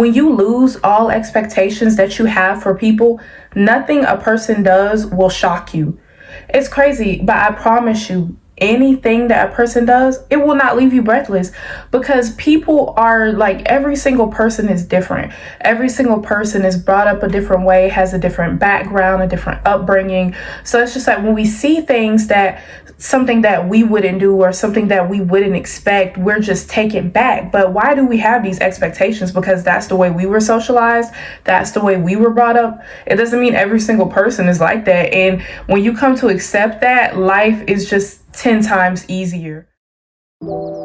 When you lose all expectations that you have for people, nothing a person does will shock you. It's crazy, but I promise you, anything that a person does, it will not leave you breathless, because people are like, every single person is different. Every single person is brought up a different way, has a different background, a different upbringing. So it's just like when we see things that something that we wouldn't do or something that we wouldn't expect, we're just taken back. But why do we have these expectations? Because that's the way we were socialized. That's the way we were brought up. It doesn't mean every single person is like that. And when you come to accept that, life is just 10 times easier.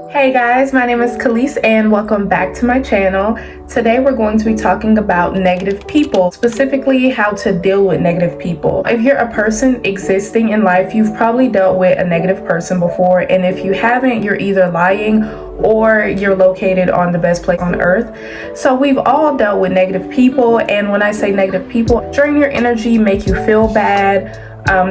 Hey guys, my name is Khalees and welcome back to my channel. Today we're going to be talking about negative people, specifically how to deal with negative people. If you're a person existing in life, you've probably dealt with a negative person before, and if you haven't, you're either lying or you're located on the best place on earth. So we've all dealt with negative people, and when I say negative people, drain your energy, make you feel bad.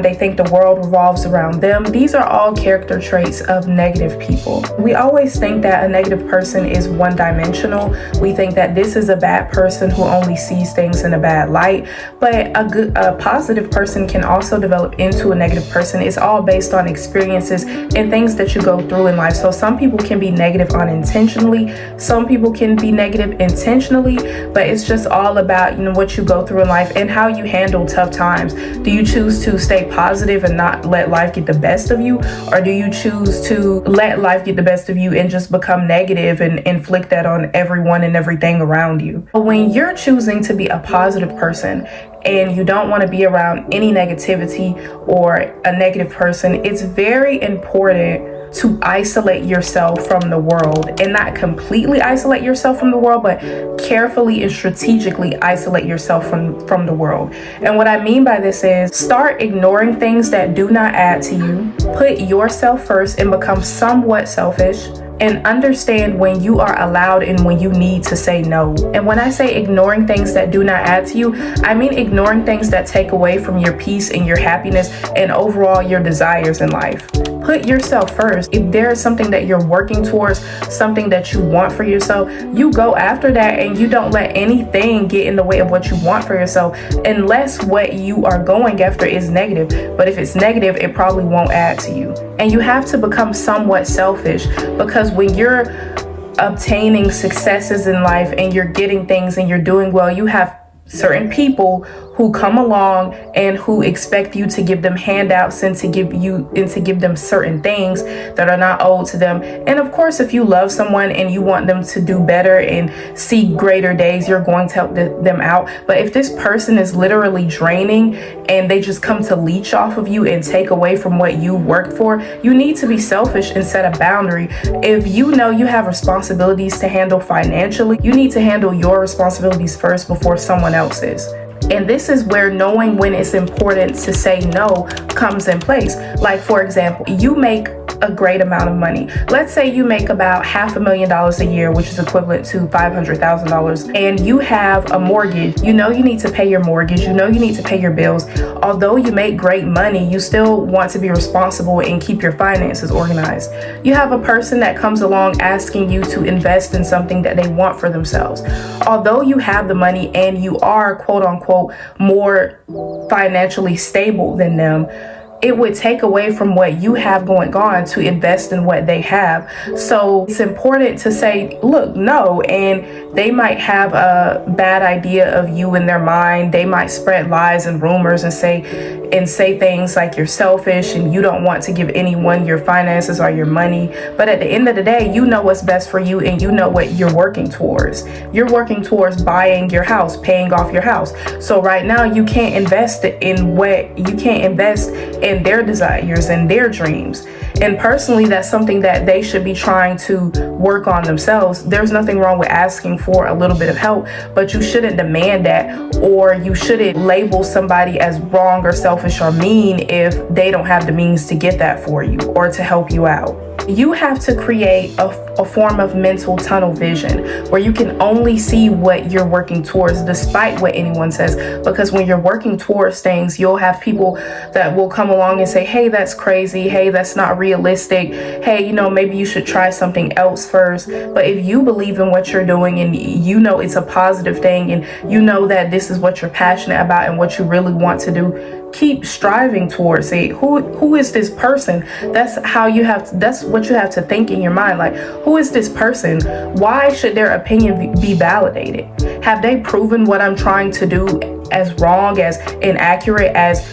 They think the world revolves around them. These are all character traits of negative people. We always think that a negative person is one-dimensional. We think that this is a bad person who only sees things in a bad light, but a positive person can also develop into a negative person. It's all based on experiences and things that you go through in life. So some people can be negative unintentionally, some people can be negative intentionally, but it's just all about, what you go through in life and how you handle tough times. Do you choose to stay positive and not let life get the best of you, or do you choose to let life get the best of you and just become negative and inflict that on everyone and everything around you? When you're choosing to be a positive person and you don't want to be around any negativity or a negative person, it's very important to isolate yourself from the world, and not completely isolate yourself from the world, but carefully and strategically isolate yourself from the world. And what I mean by this is start ignoring things that do not add to you, put yourself first and become somewhat selfish, and understand when you are allowed and when you need to say no. And when I say ignoring things that do not add to you, I mean ignoring things that take away from your peace and your happiness and overall your desires in life. Put yourself first. If there is something that you're working towards, something that you want for yourself, you go after that and you don't let anything get in the way of what you want for yourself, unless what you are going after is negative. But if it's negative, it probably won't add to you. And you have to become somewhat selfish, because when you're obtaining successes in life and you're getting things and you're doing well, you have certain people who come along and who expect you to give them handouts and to give them certain things that are not owed to them. And of course, if you love someone and you want them to do better and see greater days, you're going to help them out. But if this person is literally draining and they just come to leech off of you and take away from what you worked for, you need to be selfish and set a boundary. If you know you have responsibilities to handle financially, you need to handle your responsibilities first before someone else's. And this is where knowing when it's important to say no comes in place. Like, for example, you make a great amount of money. Let's say you make about $500,000 a year, which is equivalent to $500,000, and you have a mortgage. You know you need to pay your mortgage. You know you need to pay your bills. Although you make great money, you still want to be responsible and keep your finances organized. You have a person that comes along asking you to invest in something that they want for themselves. Although you have the money and you are quote unquote more financially stable than them, it would take away from what you have going on to invest in what they have. So it's important to say, look, no. And they might have a bad idea of you in their mind. They might spread lies and rumors and say things like you're selfish and you don't want to give anyone your finances or your money. But at the end of the day, you know what's best for you and you know what you're working towards. You're working towards buying your house, paying off your house. So right now you can't invest in their desires and their dreams. And personally, that's something that they should be trying to work on themselves. There's nothing wrong with asking for a little bit of help, but you shouldn't demand that, or you shouldn't label somebody as wrong or selfish or mean if they don't have the means to get that for you or to help you out. You have to create a form of mental tunnel vision where you can only see what you're working towards despite what anyone says. Because when you're working towards things, you'll have people that will come along and say, hey, that's crazy. Hey, that's not realistic. Hey, maybe you should try something else first. But if you believe in what you're doing and you know it's a positive thing and you know that this is what you're passionate about and what you really want to do, keep striving towards it. Who is this person? That's what you have to think in your mind. Like, who is this person? Why should their opinion be validated? Have they proven what I'm trying to do as wrong, as inaccurate, as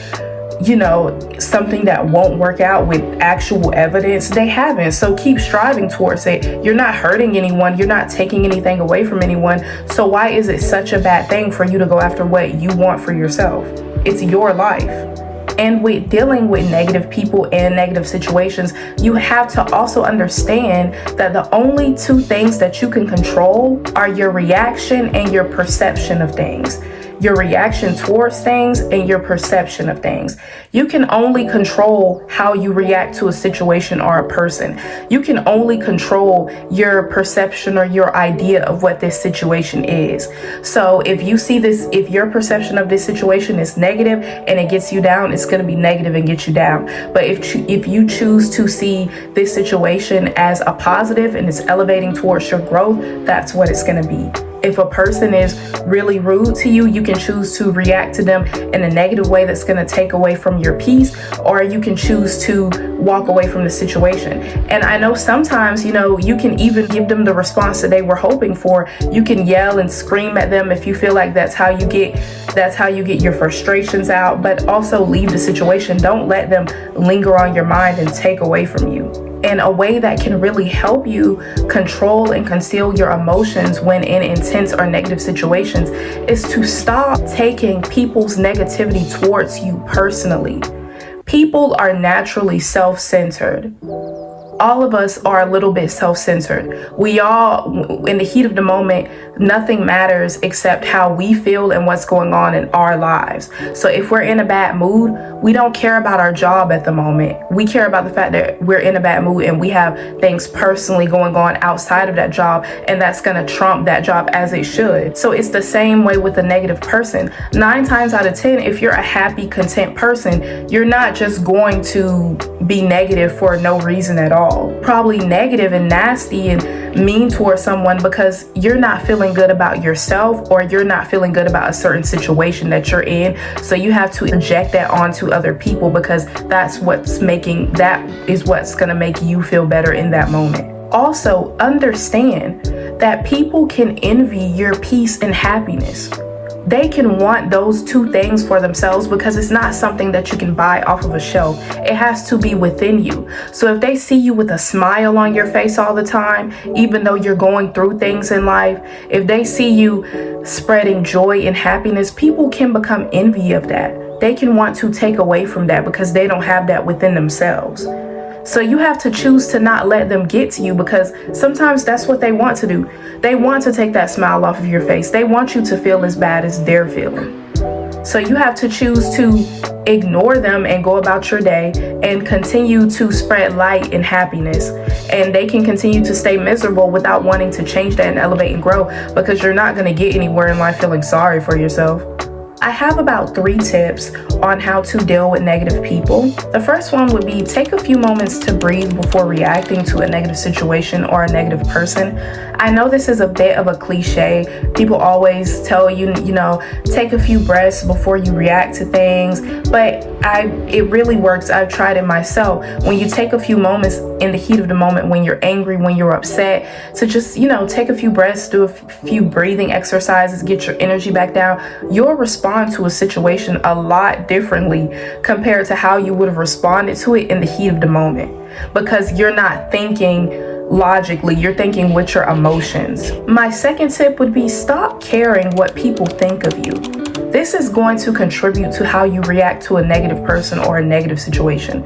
something that won't work out with actual evidence? They haven't. So keep striving towards it. You're not hurting anyone. You're not taking anything away from anyone. So why is it such a bad thing for you to go after what you want for yourself? It's your life. And with dealing with negative people and negative situations, you have to also understand that the only two things that you can control are your reaction and your perception of things. Your reaction towards things and your perception of things. You can only control how you react to a situation or a person. You can only control your perception or your idea of what this situation is. So if your perception of this situation is negative and it gets you down, it's going to be negative and get you down. But if you choose to see this situation as a positive and it's elevating towards your growth, that's what it's going to be. If a person is really rude to you, you can choose to react to them in a negative way that's going to take away from your peace, or you can choose to walk away from the situation. And I know sometimes, you can even give them the response that they were hoping for. You can yell and scream at them if you feel like that's how you get your frustrations out, but also leave the situation. Don't let them linger on your mind and take away from you. And a way that can really help you control and conceal your emotions when in intense or negative situations is to stop taking people's negativity towards you personally. People are naturally self-centered. All of us are a little bit self-centered. We all, in the heat of the moment, nothing matters except how we feel and what's going on in our lives. So if we're in a bad mood, we don't care about our job at the moment. We care about the fact that we're in a bad mood and we have things personally going on outside of that job, and that's going to trump that job as it should. So it's the same way with a negative person. 9 times out of 10, if you're a happy, content person, you're not just going to be negative for no reason at all. Probably negative and nasty and mean towards someone because you're not feeling good about yourself, or you're not feeling good about a certain situation that you're in. So you have to inject that onto other people because that is what's going to make you feel better in that moment. Also, understand that people can envy your peace and happiness. They can want those two things for themselves because it's not something that you can buy off of a shelf. It has to be within you. So if they see you with a smile on your face all the time, even though you're going through things in life, if they see you spreading joy and happiness, people can become envy of that. They can want to take away from that because they don't have that within themselves. So you have to choose to not let them get to you, because sometimes that's what they want to do. They want to take that smile off of your face. They want you to feel as bad as they're feeling. So you have to choose to ignore them and go about your day and continue to spread light and happiness. And they can continue to stay miserable without wanting to change that and elevate and grow, because you're not going to get anywhere in life feeling sorry for yourself. I have about 3 tips on how to deal with negative people. The first one would be take a few moments to breathe before reacting to a negative situation or a negative person. I know this is a bit of a cliche. People always tell you, take a few breaths before you react to things, but it really works. I've tried it myself. When you take a few moments in the heat of the moment, when you're angry, when you're upset, to just, take a few breaths, do a few breathing exercises, get your energy back down, you'll respond to a situation a lot differently compared to how you would have responded to it in the heat of the moment, because you're not thinking logically, you're thinking with your emotions. My second tip would be stop caring what people think of you. This is going to contribute to how you react to a negative person or a negative situation.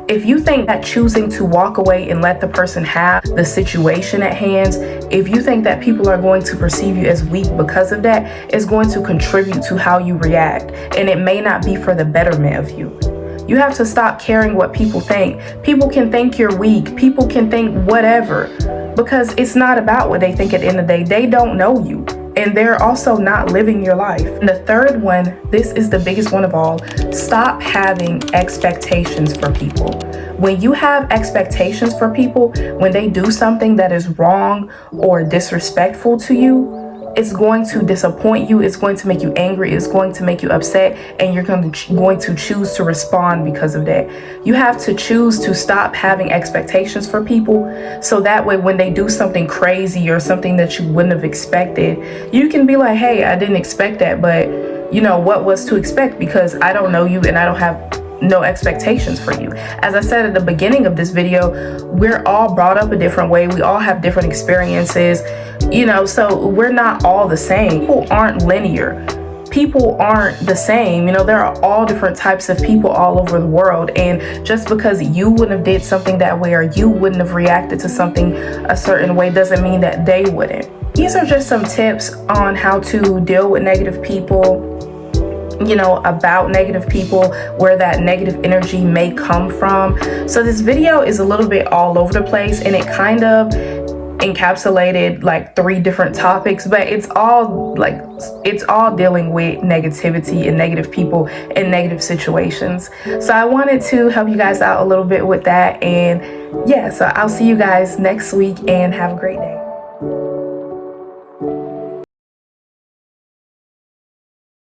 If you think that choosing to walk away and let the person have the situation at hand, if you think that people are going to perceive you as weak because of that, it's going to contribute to how you react, and it may not be for the betterment of you. You have to stop caring what people think. People can think you're weak. People can think whatever, because it's not about what they think at the end of the day. They don't know you, and they're also not living your life. And the third one, this is the biggest one of all, stop having expectations for people. When you have expectations for people, when they do something that is wrong or disrespectful to you, it's going to disappoint you, it's going to make you angry, it's going to make you upset, and you're going to choose to respond because of that. You have to choose to stop having expectations for people, so that way when they do something crazy or something that you wouldn't have expected, you can be like, hey, I didn't expect that, but you know, what was to expect, because I don't know you and I don't have no expectations for you. As I said at the beginning of this video, we're all brought up a different way. We all have different experiences, you know, so we're not all the same. People aren't linear. People aren't the same. You know, there are all different types of people all over the world, and just because you wouldn't have did something that way or you wouldn't have reacted to something a certain way doesn't mean that they wouldn't. These are just some tips on how to deal with negative people, you know, about negative people, where that negative energy may come from. So this video is a little bit all over the place, and it kind of encapsulated like 3 different topics, but it's all dealing with negativity and negative people and negative situations. So I wanted to help you guys out a little bit with that, and yeah, so I'll see you guys next week, and have a great day.